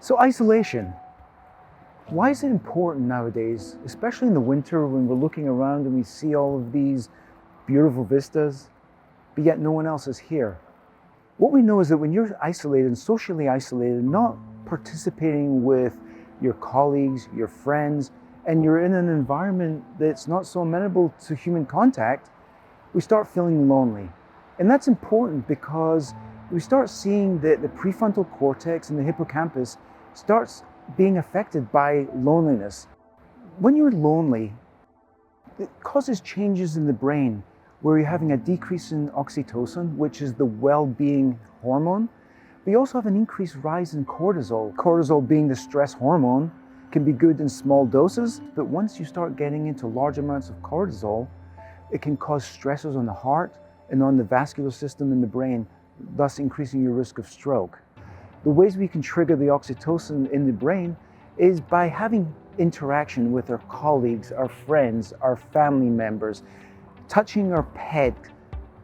So isolation, why is it important nowadays, especially in the winter when we're looking around and we see all of these beautiful vistas, but yet no one else is here? What we know is that when you're isolated and socially isolated, not participating with your colleagues, your friends, and you're in an environment that's not so amenable to human contact, we start feeling lonely. And that's important because we start seeing that the prefrontal cortex and the hippocampus starts being affected by loneliness. When you're lonely, it causes changes in the brain where you're having a decrease in oxytocin, which is the well-being hormone. But you also have an increased rise in cortisol. Cortisol, being the stress hormone, can be good in small doses, but once you start getting into large amounts of cortisol, it can cause stressors on the heart and on the vascular system in the brain, thus increasing your risk of stroke. The ways we can trigger the oxytocin in the brain is by having interaction with our colleagues, our friends, our family members, touching our pet,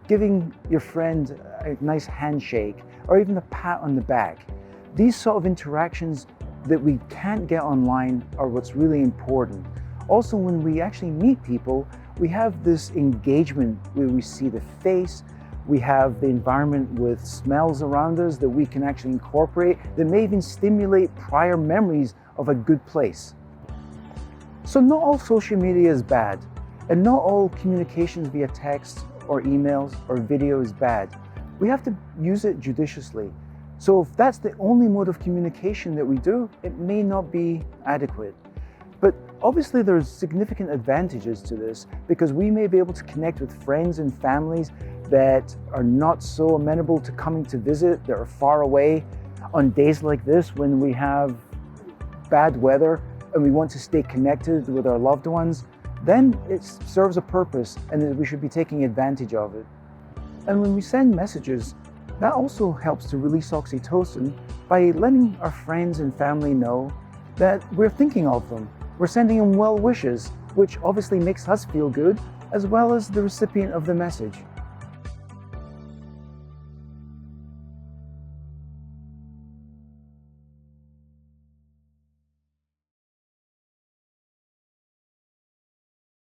giving your friend a nice handshake, or even a pat on the back. These sort of interactions that we can't get online are what's really important. Also, when we actually meet people, we have this engagement where we see the face, we have the environment with smells around us that we can actually incorporate that may even stimulate prior memories of a good place. So not all social media is bad, and not all communications via text or emails or video is bad. We have to use it judiciously. So if that's the only mode of communication that we do, it may not be adequate. But obviously there's significant advantages to this because we may be able to connect with friends and families that are not so amenable to coming to visit, that are far away on days like this when we have bad weather and we want to stay connected with our loved ones. Then it serves a purpose and we should be taking advantage of it. And when we send messages, that also helps to release oxytocin by letting our friends and family know that we're thinking of them. We're sending them well wishes, which obviously makes us feel good, as well as the recipient of the message.